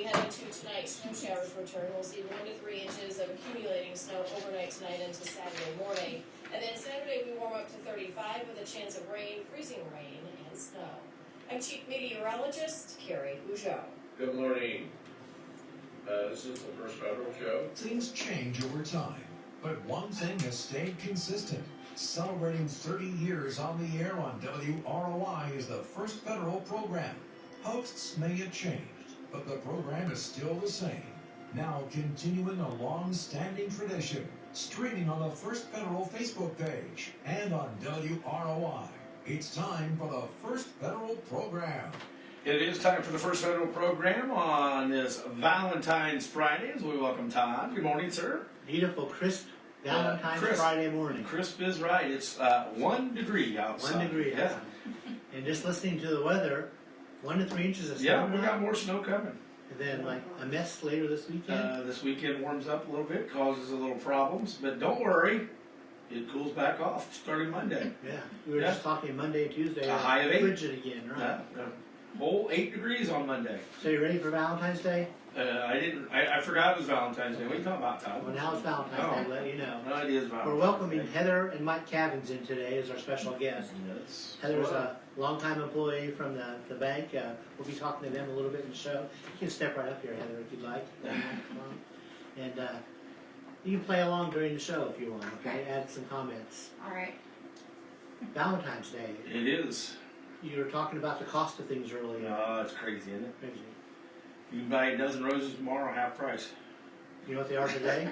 head into tonight, snow showers return. We'll see 1 to 3 inches of accumulating snow overnight tonight into Saturday morning. And then Saturday we warm up to 35 with a chance of rain, freezing rain, and snow. I'm Chief Meteorologist Carrie Peugeot. Good morning. This is the first federal show. Things change over time, but one thing has stayed consistent. Celebrating 30 years on the air on WROI is the first federal program. Hosts may have changed, but the program is still the same. Now continuing a long-standing tradition, streaming on the First Federal Facebook page and on WROI. It's time for the First Federal program. It is time for the First Federal program on this Valentine's Friday as we welcome Todd. Good morning, sir. Beautiful, crisp Valentine's Friday morning. Crisp is right. It's 1 degree outside. 1 degree, yeah. And just listening to the weather, 1 to 3 inches of snow. Yeah, we got more snow coming. And then like a mess later this weekend. This weekend warms up a little bit, causes a little problems, but don't worry. It cools back off starting Monday. Yeah, we were just talking Monday, Tuesday. A high of 8. Frigid again, right? Whole 8 degrees on Monday. So you ready for Valentine's Day? I forgot it was Valentine's Day. What are you talking about, Todd? Well, now it's Valentine's Day, to let you know. No idea it's Valentine's We're welcoming Heather and Mike Cavins in today as our special guest. Yes. Heather's a longtime employee from the bank. We'll be talking to them a little bit in the show. You can step right up here, Heather, if you'd like. And you can play along during the show if you want, okay? Add some comments. All right. Valentine's Day. It is. You were talking about the cost of things earlier. Oh, it's crazy, isn't it? Crazy. You can buy a dozen roses tomorrow, half price. You know what they are today?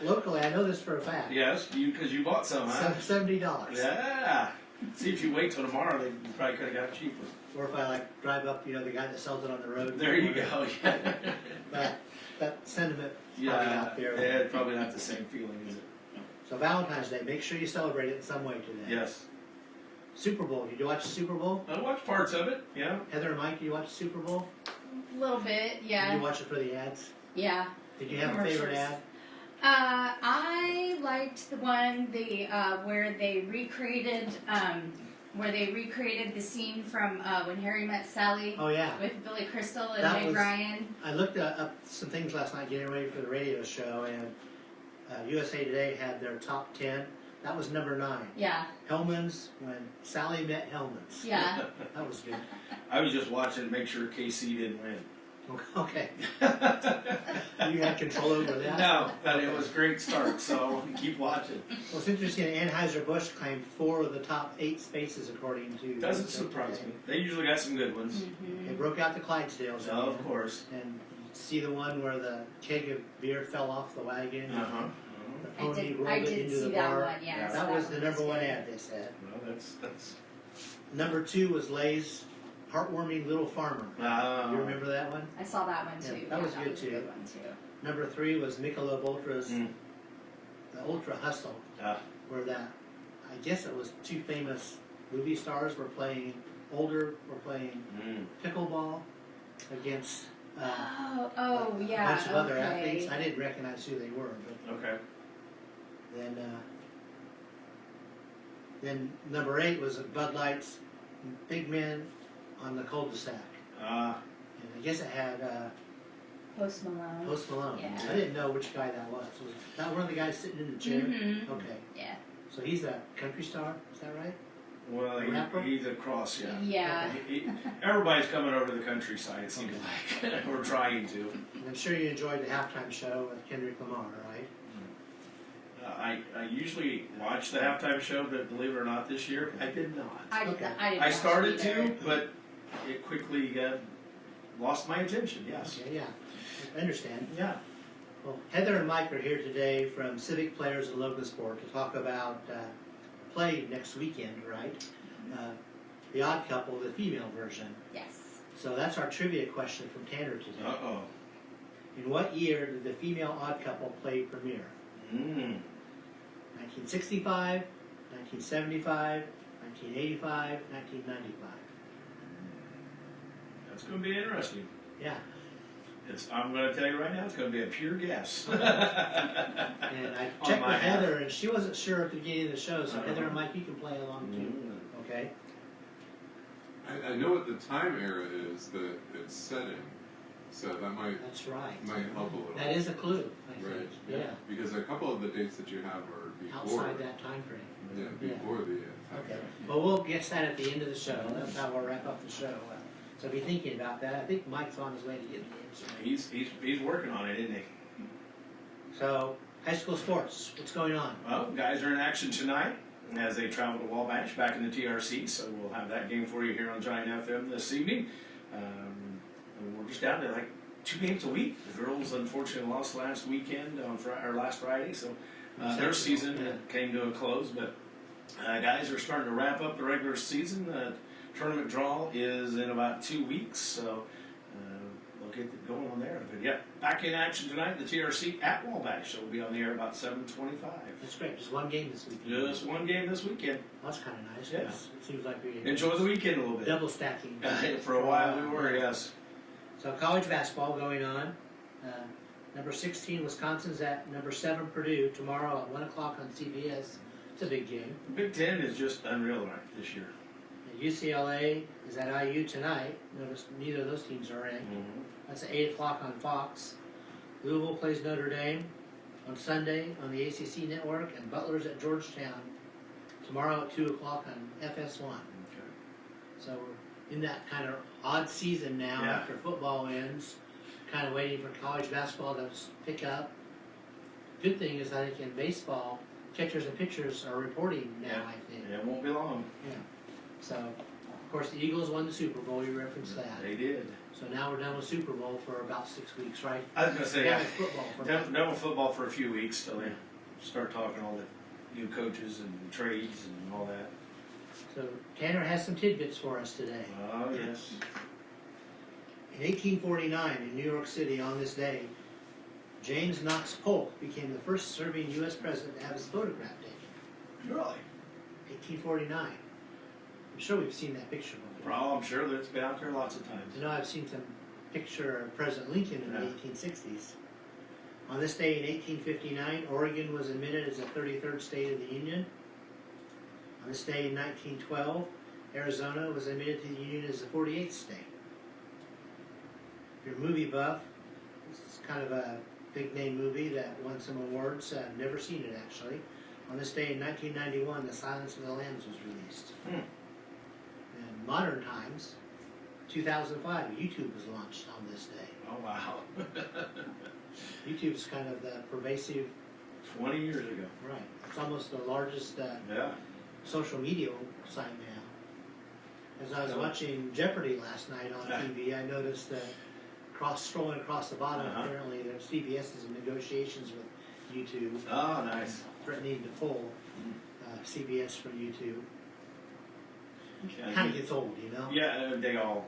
Locally, I know this for a fact. Yes, because you bought some, huh? $70. Yeah. See, if you wait till tomorrow, they probably could have got it cheaper. Or if I like drive up, the guy that sells it on the road. There you go. Yeah. But that sentiment probably Yeah, out there. it's probably not the same feeling, is it? So Valentine's Day, make sure you celebrate it in some way today. Yes. Super Bowl. Did you watch the Super Bowl? I watched parts of it. Yeah. Heather and Mike, did you watch the Super Bowl? A little bit, yeah. Did you watch it for the ads? Yeah. Did you have a favorite ad? I liked the one where they recreated the scene from When Harry Met Sally. Oh yeah. With Billy Crystal and That Meg was- Ryan. I looked up some things last night getting ready for the radio show, and USA Today had their top 10. That was number 9. Yeah. Hellman's When Sally Met Hellman's. Yeah. That was good. I was just watching to make sure KC didn't win. Okay. You had control over that? No, but it was a great start, so keep watching. Well, it's interesting. Anheuser-Busch claimed 4 of the top 8 spaces, according to... Doesn't surprise me. They usually got some good ones. Mm-hmm. They broke out the Clydesdales. Oh, of course. And you see the one where the keg of beer fell off the wagon. Uh-huh. The pony rolled I it did into see the that bar. one, yes. That was the one number 1 good. ad, they said. Well, that's... Number 2 was Lay's Heartwarming Little Farmer. You remember that one? I saw that one too. Yeah, that was good a too. good one too. Number 3 was Michelob Ultra's the Ultra Hustle, where I guess it was 2 famous movie stars were playing pickleball against Yeah. a bunch of other athletes. I didn't recognize who they were, but Okay. then number 8 was Bud Light's Big Men on the Cul-de-Sac. And I guess it had Post Malone. Post Malone. Yeah. I didn't know which guy that was. Was that one of the guys sitting in the chair? Mhm. Okay. Yeah. So he's a country star, is that right? Well, Rapper? he's across, yeah. Yeah. Everybody's coming over to the countryside, it seems like. We're trying to. And I'm sure you enjoyed the halftime show with Kendrick Lamar, right? I usually watch the halftime show, but believe it or not, this year I did not. I did. Okay. I did. I not started either. to, but it quickly lost my attention. Yes. Okay, yeah. I understand. Yeah. Well, Heather and Mike are here today from Civic Players of Logansport to talk about play next weekend, right? The Odd Couple, the female version. Yes. So that's our trivia question from Tanner today. Uh-oh. In what year did the female Odd Couple play premiere? 1965, 1975, 1985, 1995. That's going to be interesting. Yeah. I'm going to tell you right now, it's going to be a pure guess. And I checked with Heather, and she wasn't sure at the beginning of the show, so Heather and Mike, you can play along too. Okay? I know what the time era is that it's set in. So that might That's right. help a little. That is a clue, I think. Right. Yeah. Because a couple of the dates that you have are before. Outside that time frame. Yeah, Yeah. before the. Okay. Well, we'll get that at the end of the show. That's how we'll wrap up the show. So be thinking about that. I think Mike's on his way to get the answer. He's working on it, isn't he? So, high school sports, what's going on? Well, guys are in action tonight as they travel to Wabash back in the TRC, so we'll have that game for you here on Giant FM this evening. And we're just down to like 2 games a week. The girls unfortunately lost last weekend on last Friday, so their season came to a close. But guys are starting to wrap up the regular season. Tournament draw is in about 2 weeks, so we'll get it going on there. But yeah, back in action tonight, the TRC at Wabash. So we'll be on the air about 7:25. That's great. Just one game this weekend. Just one game this weekend. That's kind of nice. Yeah. 'Cause it seems like we Enjoy the weekend a little bit. double stacking. For a while we were, yes. So college basketball going on. Number 16 Wisconsin's at number 7 Purdue tomorrow at 1 o'clock on CBS. It's a big game. The Big Ten is just unreal right this year. And UCLA is at IU tonight. Notice neither of those teams are in. That's at 8 o'clock on Fox. Louisville plays Notre Dame on Sunday on the ACC network, and Butler's at Georgetown tomorrow at 2 o'clock on FS1. Okay. So we're in that kind of odd season now Yeah. after football ends, kind of waiting for college basketball to pick up. Good thing is I think in baseball, catchers and pitchers are reporting now, Yeah. I think. Yeah, it won't be long. Yeah. So, of course, the Eagles won the Super Bowl. You referenced that. They did. So now we're done with Super Bowl for about 6 weeks, right? I was gonna say, Done yeah, with football for done with football for a few weeks till they start talking all the new coaches and trades and all that. So Tanner has some tidbits for us today. Oh yes. In 1849, in New York City, on this day, James Knox Polk became the first serving U.S. president to have his photograph taken. Really? 1849. I'm sure we've seen that picture before. Well, I'm sure that it's been out there lots of times. I know I've seen some picture of President Lincoln in the Yeah. 1860s. On this day in 1859, Oregon was admitted as the 33rd state of the Union. On this day in 1912, Arizona was admitted to the Union as the 48th state. If you're a movie buff, this is kind of a big name movie that won some awards. I've never seen it actually. On this day in 1991, The Silence of the Lambs was released. In modern times, 2005, YouTube was launched on this day. Oh wow. YouTube's kind of the pervasive, 20 years ago. right? It's almost the largest Yeah. social media site now. As I was watching Jeopardy last night on TV, I noticed that scrolling across the bottom, apparently that CBS is in negotiations with YouTube, Oh, nice. threatening to pull CBS from YouTube. Okay. Kind of gets old, you know? Yeah, they all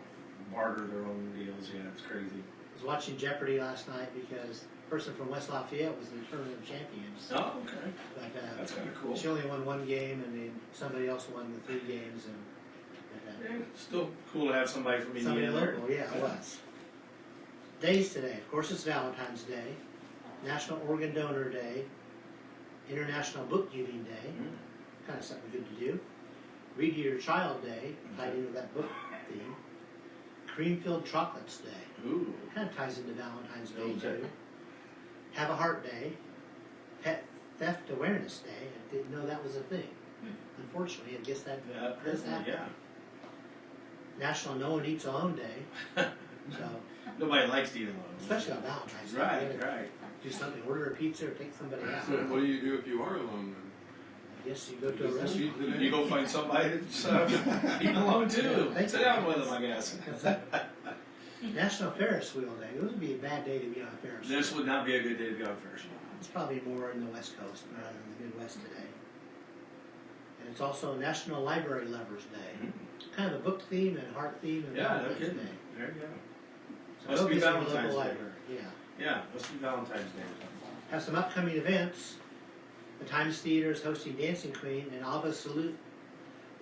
barter their own deals. Yeah, it's crazy. I was watching Jeopardy last night because the person from West Lafayette was the tournament champions. Oh, okay. But That's kind of cool. she only won one game, and then somebody else won the 3 games. And Yeah, still cool to have somebody from somebody Indiana there. local, yeah, it was. Days today, of course, it's Valentine's Day, National Organ Donor Day, International Book Giving Day, kind of something good to do. Read to Your Child Day, tied into that book theme. Cream-filled chocolates day, Ooh. kind of ties into Valentine's Day Okay. too. Have a Heart Day, Pet Theft Awareness Day. I didn't know that was a thing. Unfortunately, I guess that Yeah, does happen. yeah. National No One Eats Alone Day. So, Nobody likes to eat alone. especially on Valentine's Day. Right, you gotta right. do something, order a pizza or take somebody out. So what do you do if you are alone I guess you go to a then? Just restaurant. eat today? You go find somebody that's eating alone too. Yeah, Sit down with them, I guess. National Ferris Wheel Day. It would be a bad day to be on a Ferris wheel. This would not be a good day to go on Ferris wheel. It's probably more in the West Coast rather than the Midwest today. And it's also National Library Lovers Day. Kind of a book theme and heart theme and Yeah, no Valentine's kidding. Day. There you go. So Must go be visit your Valentine's local Day. library. Yeah. Yeah, must be Valentine's Day. Have some upcoming events. The Times Theater is hosting Dancing Queen and Alba Salute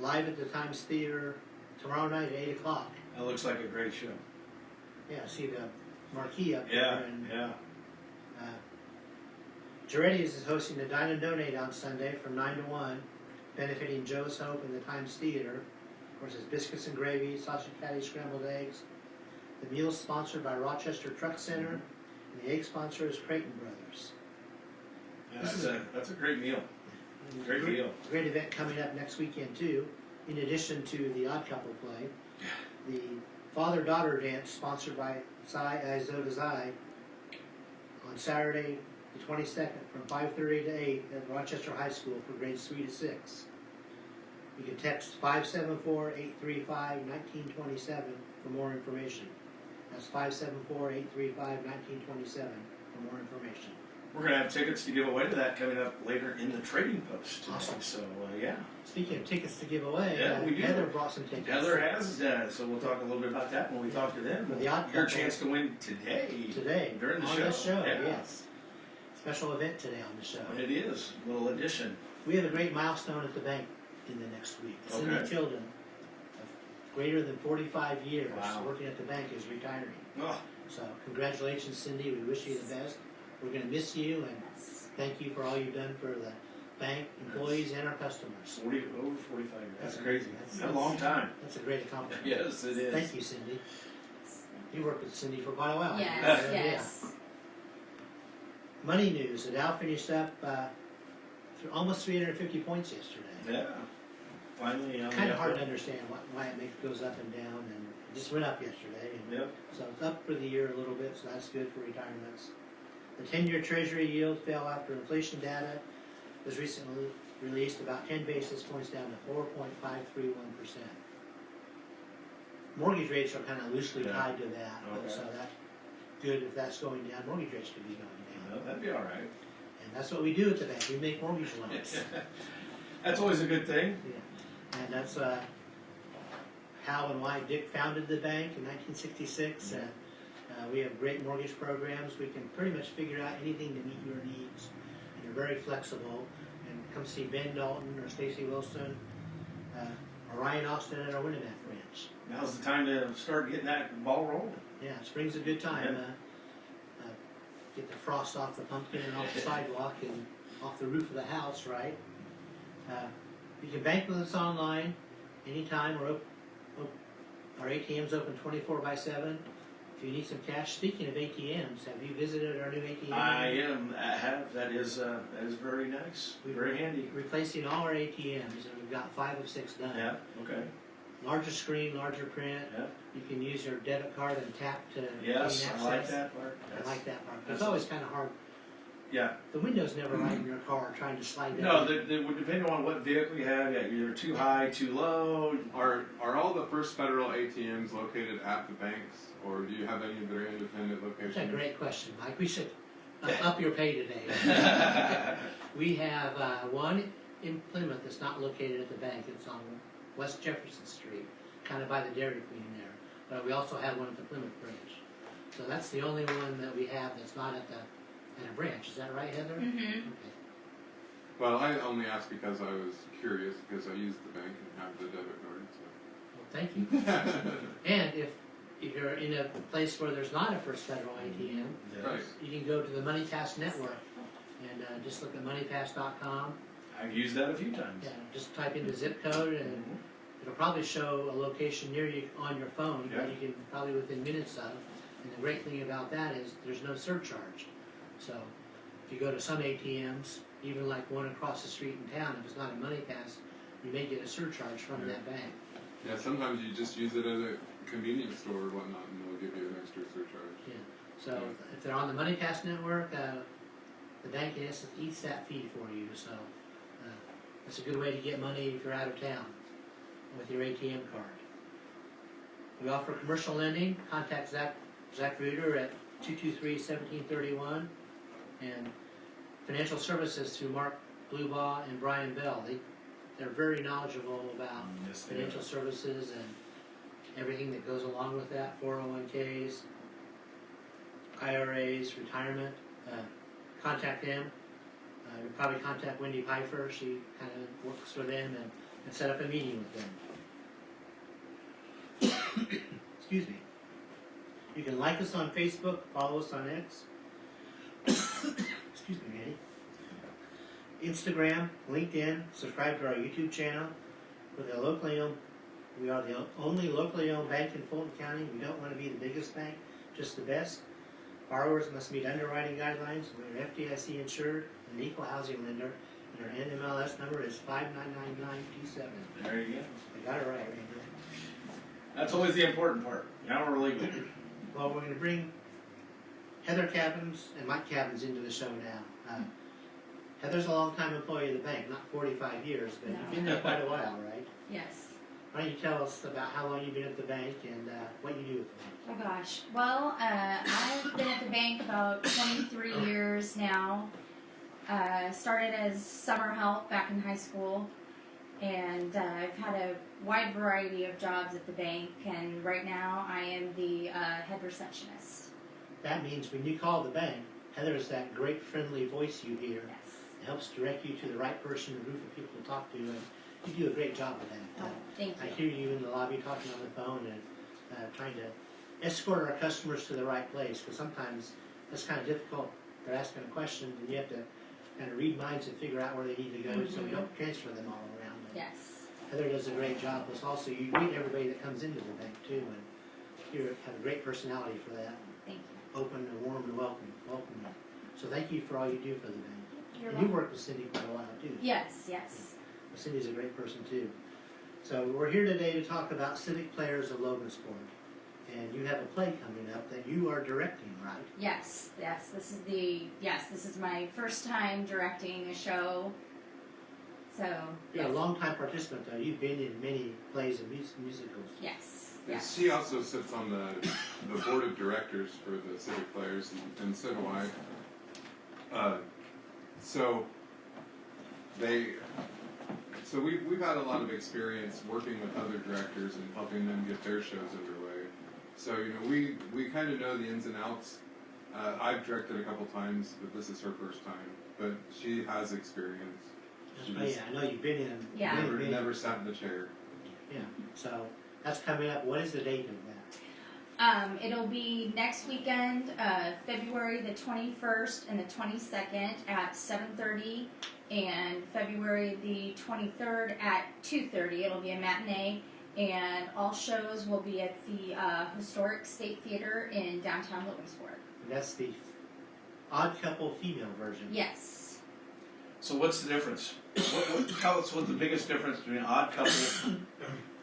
live at the Times Theater tomorrow night at 8 o'clock. That looks like a great show. Yeah, see the marquee up Yeah, there. And yeah. Giretti's is hosting a Dine and Donate on Sunday from 9 to 1, benefiting Joe's Hope and the Times Theater. Of course, it's biscuits and gravy, sausage patty, scrambled eggs, The meal is sponsored by Rochester Truck Center, and the egg sponsor is Creighton Brothers. Yeah, that's a great meal. Great deal. Great event coming up next weekend too. In addition to the Odd Couple play, the father-daughter dance sponsored by Zi Zoda Zi on Saturday the 22nd from 5:30 to 8 at Rochester High School for grades 3 to 6. You can text 574-835-1927 for more information. That's 574-835-1927 for more information. We're going to have tickets to give away to that coming up later in the Trading Post today. Awesome. So, yeah. Speaking of tickets to give away, Yeah, we do. Heather brought some tickets. Heather has, so we'll talk a little bit about that when we talk to them. For the Odd Your Couple. chance to win today. During the on show. this show, Yeah. yes. Special event today on the show. It is. A little addition. We have a great milestone at the bank in the next week. Cindy Okay. Tilden, of greater than 45 years Wow. working at the bank, is retiring. Oh, So congratulations, Cindy. We wish you the best. We're going to miss you and thank you for all you've done for the bank employees and our customers. over 45 years. That's Yeah. crazy. That's- That's a long time. That's a great accomplishment. Yes, it is. Thank you, Cindy. You worked with Cindy for quite a while. Yes, Yeah. yes. Money news. The Dow finished up almost 350 points yesterday. Yeah. Finally. Kind of hard to understand why it goes up and down, and it just went up yesterday. And Yep. So it's up for the year a little bit, so that's good for retirements. The 10-year Treasury yield fell after inflation data was recently released, about 10 basis points down to 4.531%. Mortgage rates are kind of loosely Yeah. tied to that, Okay. so that's good if that's going down. Mortgage rates could be going down. Well, that'd be all right. And that's what we do at the bank. We make mortgage loans. That's always a good thing. Yeah. And that's how and why Dick founded the bank in 1966. And we have great mortgage programs. We can pretty much figure out anything to meet your needs. And they're very flexible. And come see Ben Dalton or Stacy Wilson or Ryan Austin at our Winnemac branch. Now's the time to start getting that ball rolling. Yeah, spring's a good time. Yeah. Get the frost off the pumpkin and off the sidewalk and off the roof of the house, right? You can bank with us online anytime. Our ATM's open 24/7. If you need some cash, speaking of ATMs, have you visited our new ATM? I have. That is very nice. Very handy. Replacing all our ATMs, and we've got 5 of 6 done. Yeah. Okay. Larger screen, larger print. Yeah. You can use your debit card and tap to Yes, gain I like access. that part. I like that part. It's that's- always kind of hard. Yeah. The window's never right in your car trying to slide down. No, they would depend on what vehicle you have. Yeah, either too high, too low. Are all the First Federal ATMs located at the banks, or do you have any that are independent locations? That's a great question, Mike. We should up your pay today. We have one in Plymouth that's not located at the bank. It's on West Jefferson Street, kind of by the Dairy Queen there. But we also have one at the Plymouth branch. So that's the only one that we have that's not at a branch. Is that right, Heather? Mm-hmm. Okay. Well, I only asked because I was curious, because I use the bank and have the debit card. Well, thank you. And if you're in a place where there's not a First Federal ATM, Right. you can go to the MoneyPass network and just look at moneypass.com. I've used that a few times. Yeah, just type in the zip code and it'll probably show a location near you on your phone that you can probably within minutes of. And the great thing about that is there's no surcharge. So if you go to some ATMs, even like one across the street in town, if it's not a MoneyPass, you may get a surcharge from that bank. Yeah, sometimes you just use it at a convenience store or whatnot, and they'll give you an extra surcharge. Yeah. So if they're on the MoneyPass network, the bank in essence eats that fee for you. So it's a good way to get money if you're out of town with your ATM card. We offer commercial lending. Contact Zach Reuter at 223-1731, and financial services through Mark Blubaugh and Brian Bell. They're very knowledgeable about Yes, they financial are. services and everything that goes along with that, 401ks, IRAs, retirement. Contact them. You'll probably contact Wendy Pfeiffer. She kind of works for them and set up a meeting with them. Excuse me. You can like us on Facebook, follow us on X. Excuse me, Randy. Instagram, LinkedIn, subscribe to our YouTube channel. For the locally owned We are the only locally owned bank in Fulton County. We don't want to be the biggest bank, just the best. Borrowers must meet underwriting guidelines. We're FDIC insured and an equal housing lender. And our NMLS number is 599927. There you go. I got it right, Randy. That's always the important part. Now we're legal. Well, we're going to bring Heather Cavins and Mike Cavins into the show now. Heather's a long-time employee of the bank, not 45 years, but you've been there quite a while, right? Yes. Why don't you tell us about how long you've been at the bank and what you do with the bank? Oh gosh. Well, I've been at the bank about 23 years now. Started as summer help back in high school, and I've had a wide variety of jobs at the bank, and right now I am the head receptionist. That means when you call the bank, Heather is that great friendly voice you hear. Yes. It helps direct you to the right person, a group of people to talk to, and you do a great job with that. Oh, thank I you. hear you in the lobby talking on the phone and trying to escort our customers to the right place, because sometimes that's kind of difficult. They're asking a question, and you have to kind of read minds and figure out where they need to go, so we don't transfer them all around. Yes. Heather does a great job. Plus, also you greet everybody that comes into the bank too, and you have a great personality for that. Thank you. Open and warm and welcoming. So thank you for all you do for the bank. You're And you welcome. worked with Cindy quite a while too. Yes. Yes. Cindy's a great person too. So we're here today to talk about Civic Players of Logansport. And you have a play coming up that you are directing, right? Yes. Yes. This is my first time directing a show. So. You're Yes. a long-time participant though. You've been in many plays and musicals. Yes. And Yes. she also sits on the board of directors for the Civic Players, and so do I. So we've had a lot of experience working with other directors and helping them get their shows underway. So we kind of know the ins and outs. I've directed a couple times, but this is her first time. But she has experience. She Oh, yeah, I know you've been in Yeah. many. never sat in the chair. Yeah. So that's coming up. What is the date of that? It'll be next weekend, February the 21st and the 22nd at 7:30, and February the 23rd at 2:30. It'll be a matinee, and all shows will be at the Historic State Theater in downtown Logansport. And that's the Odd Couple female version. Yes. So what's the difference? Tell us what the biggest difference between Odd Couple,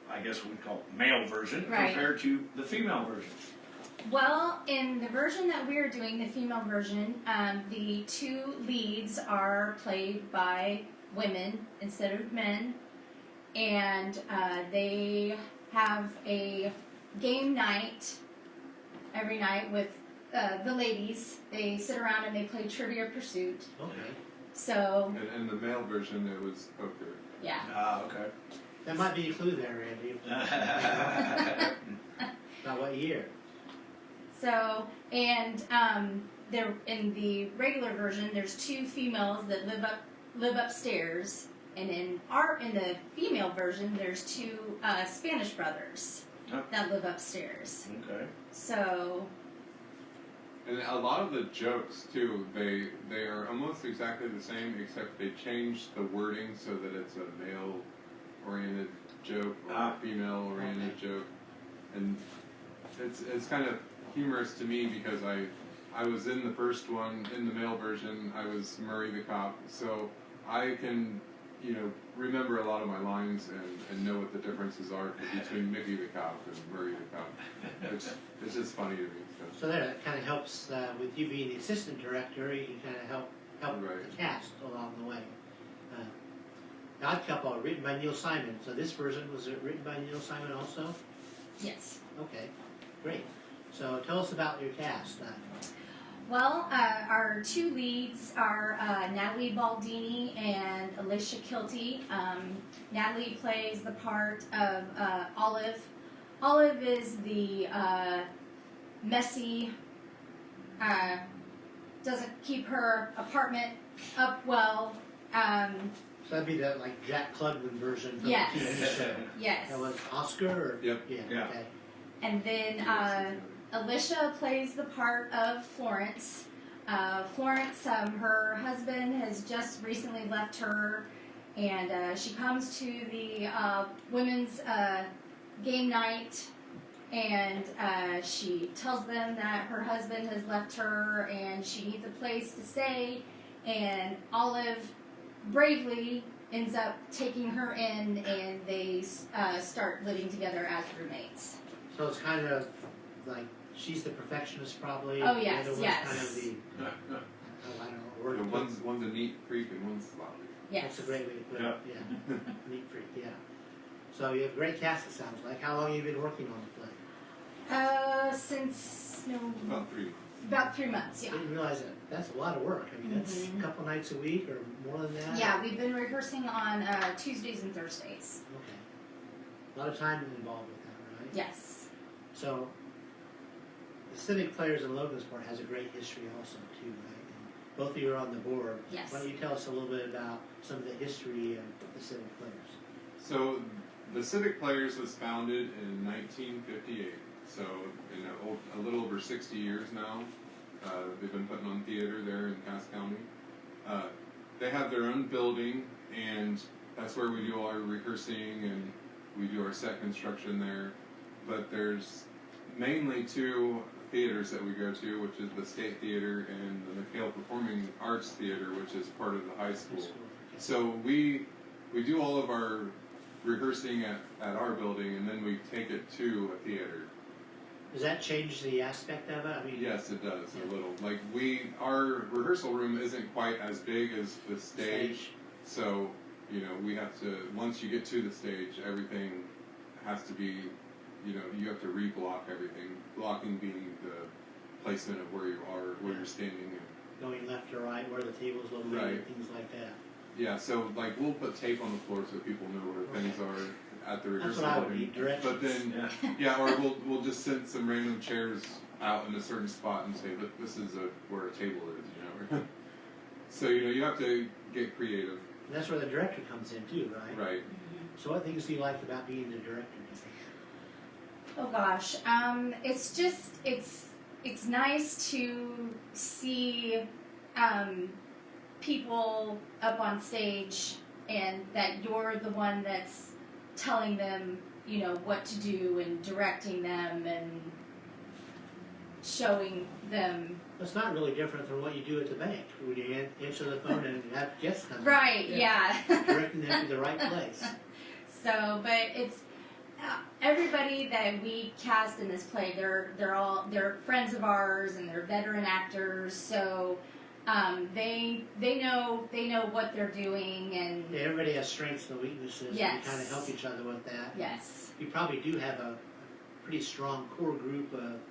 I guess we'd call it male version, Right. compared to the female version. Well, in the version that we're doing, the female version, the two leads are played by women instead of men, and they have a game night every night with the ladies. They sit around and they play Trivia Pursuit. Okay. So, And the male version, it was poker. yeah. Ah, okay. That might be a clue there, Randy. About what year? So, and there in the regular version, there's two females that live upstairs, and in the female version, there's two Spanish brothers Oh. that live upstairs. Okay. So, And a lot of the jokes too, they are almost exactly the same, except they changed the wording so that it's a male-oriented joke or a female-oriented joke, and it's kind of humorous to me because I was in the first one, in the male version. I was Murray the cop, so I can remember a lot of my lines and know what the differences are between Mickey the cop and Murray the cop. It's just funny to me. So that kind of helps with you being the assistant director. You can kind of help Right. the cast along the way. The Odd Couple are written by Neil Simon. So this version was it written by Neil Simon also? yes. Okay, great. So tell us about your cast. Well, our two leads are Natalie Baldini and Alicia Kilty. Natalie plays the part of Olive. Olive is the messy, doesn't keep her apartment up well. So that'd be the Jack Klugman version from Yes. the TV show. Yes. That was Oscar? Or? Yep. Yeah. Okay. And then Alicia plays the part of Florence. Florence, her husband has just recently left her, and she comes to the women's game night, and she tells them that her husband has left her and she needs a place to stay, and Olive bravely ends up taking her in, and they start living together as roommates. So it's kind of like she's the perfectionist, probably. Oh, yes, the other yes. one's kind of the, I don't know, word The to put. one's a neat freak and one's sloppy. Yes. That's a great way to put Yeah. it. Yeah. Neat freak. Yeah. So you have a great cast. It sounds like. How long have you been working on the play? Since About 3 months. about 3 months, yeah. I didn't realize that. That's a lot of work. I mean, that's a couple nights a week or more than that. Yeah, we've been rehearsing on Tuesdays and Thursdays. Okay. A lot of time involved with that, right? Yes. So, the Civic Players of Logansport has a great history also, too, right? And both of you are on the board. Yes. Why don't you tell us a little bit about some of the history of the Civic Players? So the Civic Players was founded in 1958. So in a little over 60 years now, they've been putting on theater there in Cass County. They have their own building, and that's where we do our rehearsing and we do our set construction there. But there's mainly 2 theaters that we go to, which is the State Theater and the McHale Performing Arts Theater, which is part of the high school. So we do all of our rehearsing at our building, and then we take it to a theater. Does that change the aspect of it? I mean, Yes, it does a little. Like our rehearsal room isn't quite as big as the stage, so we have to. Once you get to the stage, everything has to be, you have to reblock everything. Blocking being the placement of where you are, where you're standing. going left or right, where the table's located, Right. things like that. Yeah, so we'll put tape on the floor so people know where things are at the That's rehearsal what I would building. need, directions. But then, Yeah. or we'll just send some random chairs out in a certain spot and say, look, this is where a table is, So you have to get creative, And that's where the director comes in too, right? right? So what things do you like about being the director? Oh gosh, it's just it's nice to see people up on stage, and that you're the one that's telling them, what to do and directing them and showing them. It's not really different from what you do at the bank, when you answer the phone and have guests come in. Right? Yeah. Directing them to the right place. So, but it's everybody that we cast in this play. They're friends of ours, and they're veteran actors. So they know what they're doing, and Yeah, everybody has strengths and weaknesses. Yes. And you kind of help each other with that. yes, You probably do have a pretty strong core group of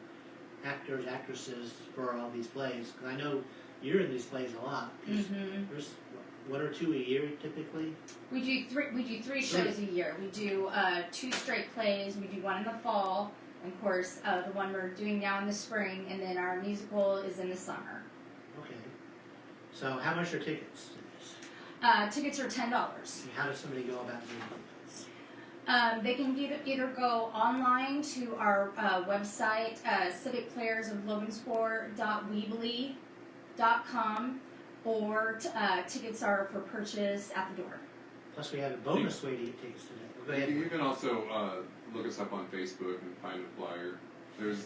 actors, actresses for all these plays. Because I know you're in these plays a lot. There's 1 or 2 a year typically. we do three shows a year. We do 2 straight plays. We do one in the fall, and of course the one we're doing now in the spring, and then our musical is in the summer. Okay. So how much are tickets to this? Tickets are $10. And how does somebody go about doing this? They can either go online to our website, civicplayersoflogansport.weebly.com, or tickets are for purchase at the door. Plus we have a bonus way to get tickets today. Go ahead. You can also look us up on Facebook and find a flyer. There's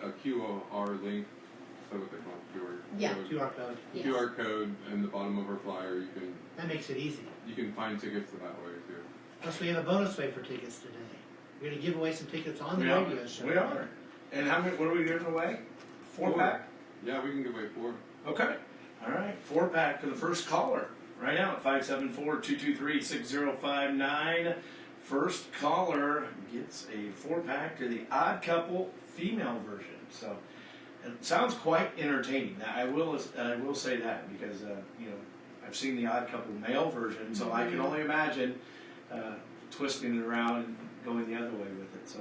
a QR link. Is that what they call it? QR Yeah. code? QR code. Yes. QR code in the bottom of our flyer. That makes it easy. You can find tickets that way too. Plus we have a bonus way for tickets today. We're going to give away some tickets on the We are. radio show. We are. And how many? What are we giving away? 4-pack. Yeah, we can give away 4. Okay. All right. 4-pack to the first caller right now at 574-223-6059. First caller gets a 4-pack to the Odd Couple female version. So it sounds quite entertaining. Now, I will say that because I've seen the Odd Couple male version, so I can only imagine twisting it around and going the other way with it. So,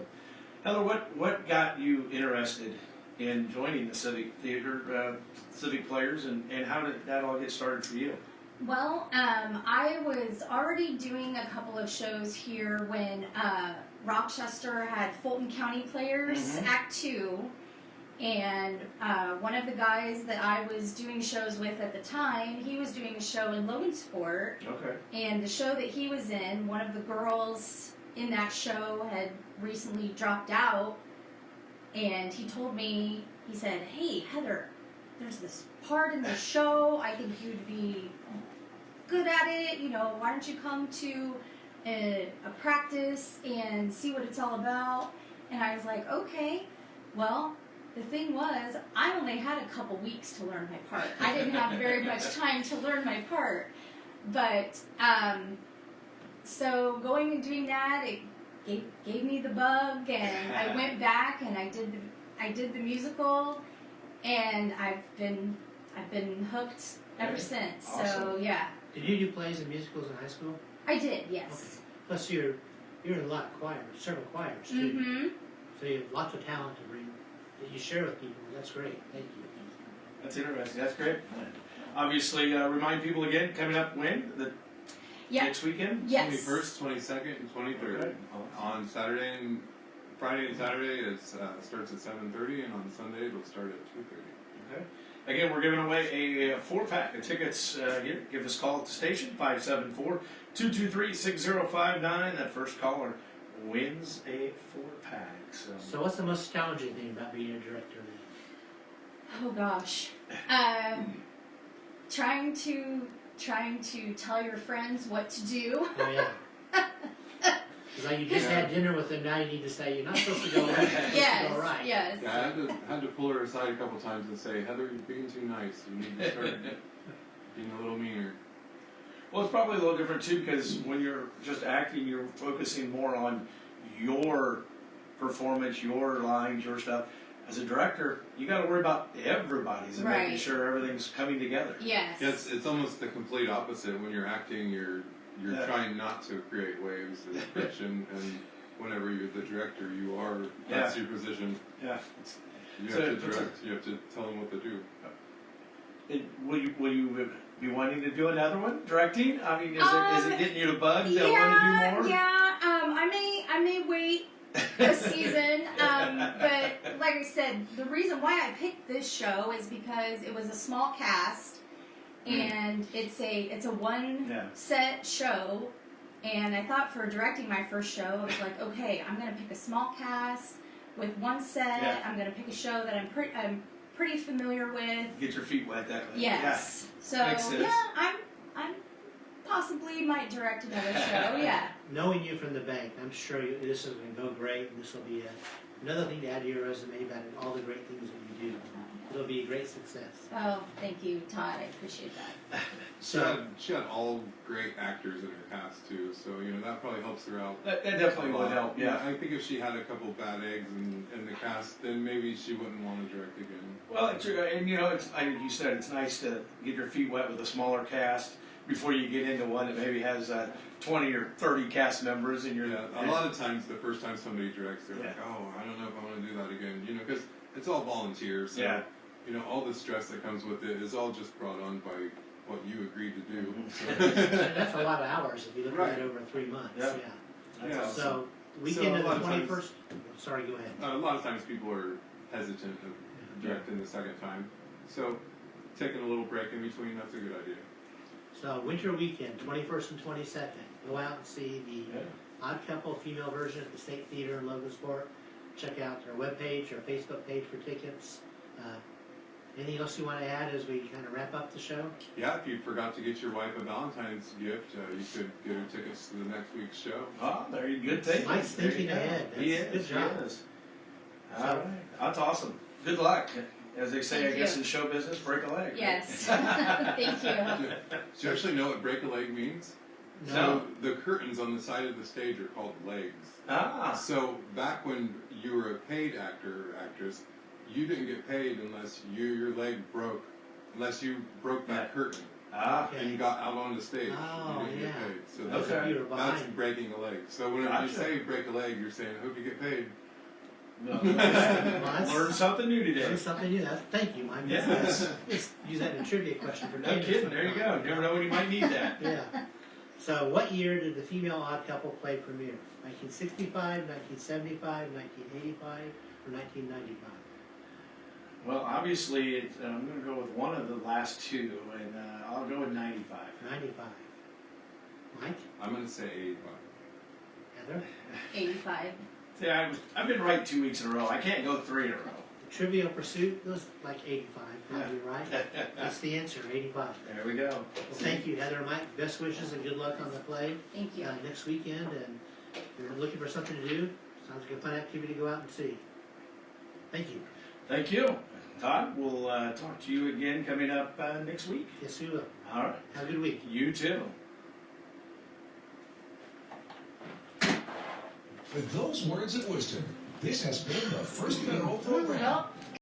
Heather, what got you interested in joining the Civic Theater, Civic Players, and how did that all get started for you? Well, I was already doing a couple of shows here when Rochester had Fulton County Players Act 2, and one of the guys that I was doing shows with at the time, he was doing a show in Logansport, Okay. and the show that he was in, one of the girls in that show had recently dropped out, and he told me, he said, "Hey, Heather, there's this part in the show. I think you'd be good at it. You know, why don't you come to a practice and see what it's all about?" And I was like, okay. Well, the thing was, I only had a couple weeks to learn my part. I didn't have very much time to learn my part. But, so going and doing that, it gave me the bug, and I went back and I did the musical, and I've been hooked ever since. Awesome. So yeah, Did you do plays and musicals in high school? I did. Yes. Plus, you're in a lot of choirs, several choirs too. Mm-hmm. So you have lots of talent to bring that you share with people. That's great. Thank you. That's interesting. That's great. Obviously, remind people again, coming up when? Yeah. Next weekend? Yes. 21st, 22nd, and 23rd. Okay. On Saturday and Friday and Saturday it starts at 7:30, and on Sunday it'll start at 2:30. Okay. Again, we're giving away a 4-pack of tickets here. Give us a call at the station, 574-223-6059. That first caller wins a 4-pack. So what's the most challenging thing about being a director? Oh gosh. Trying to tell your friends what to do. Oh yeah. It's like you just had dinner with them, now you need to say you're not supposed to go right. You're supposed to go right. Yes. Yeah, I had to pull her aside a couple times and say, Heather, you're being too nice. You need to start being a little meaner. Well, it's probably a little different too, because when you're just acting, you're focusing more on your performance, your lines, your stuff. As a director, you got to worry about everybody's and making Right. sure everything's coming together. Yes. Yeah, it's almost the complete opposite. When you're acting, you're Yeah. trying not to create waves of friction, and whenever you're the director, you are, that's your position. Yeah. You So have to direct, you have to tell them what to do. Will you be wanting to do another one, directing? I mean, is it getting you the bug to want to do more? Yeah. I may wait a season. But like I said, the reason why I picked this show is because it was a small cast, and it's a one set show. And I thought for directing my first show, I was like, okay, I'm gonna pick a small cast with one set. Yeah. I'm gonna pick a show that I'm pretty familiar with. Get your feet wet that way. Yes. So Makes sense. yeah, I'm possibly might direct another show. Yeah. Knowing you from the bank, I'm sure this is going to go great, and this will be another thing to add to your resume about all the great things that you do. It'll be a great success. Oh, thank you, Todd. I appreciate that. She had all great actors in her cast too, so that probably helps her out. That definitely would help. Yeah. I think if she had a couple bad eggs in the cast, then maybe she wouldn't want to direct again. Well, and it's like you said, it's nice to get your feet wet with a smaller cast before you get into one that maybe has 20 or 30 cast members, and you're. A lot of times, the first time somebody directs, they're like, "Oh, I don't know if I want to do that again," because it's all volunteer. So, Yeah. all the stress that comes with it is all just brought on by what you agreed to do. That's a lot of hours if you look at it over 3 months. Yeah. Yeah. Yeah. So weekend a of the lot of times- 21st. Sorry, go ahead. A lot of times, people are hesitant of directing the second time, so taking a little break in between, that's a good idea. So winter weekend, 21st and 22nd. Go out and see the Odd Couple female version at the State Theater in Logansport. Check out our webpage, our Facebook page for tickets. Anything else you want to add as we kind of wrap up the show? Yeah, if you forgot to get your wife a Valentine's gift, you could get her tickets to the next week's show. Oh, there you go. Good thing. Mike's There you thinking go. ahead. He That's is. good job. He is. All right. That's awesome. Good luck. As they say, Thank I guess you. in show business, break a leg. right? Yes. Thank you. Do you actually know what break a leg means? No. So the curtains on the side of the stage are called legs. Ah. So back when you were a paid actor or actress, you didn't get paid unless your leg broke, unless you broke that curtain Ah. and got out on the stage. Oh, you didn't yeah. get paid. So That's Okay. if you were that's behind. breaking a leg. So whenever you Gotcha. say break a leg, you're saying, I hope you get paid. that's- Learn something new today. Learn something new. Thank you, Mike. Yeah. Let's use that in a trivia question for No David kidding. There you go. sometime. Never know when you might need that. Yeah. So what year did the female Odd Couple play premiere? 1965, 1975, 1985, or 1995? Well, obviously, I'm going to go with one of the last two, and I'll go with 95. 95. Mike? I'm going to say 85. Heather. 85. See, I've been right 2 weeks in a row. I can't go 3 in a row. Trivial Pursuit goes like 85. Probably right. That's the answer, 85. There we go. Well, thank you, Heather and Mike. Best wishes and good luck on the play Thank you. next weekend. And if you're looking for something to do, sounds like a fun activity to go out and see. Thank you. Thank you. Todd, we'll talk to you again coming up next week. Yes, we will. All right. Have a good week. You too. With those words of wisdom, this has been the First Federal Program. Well,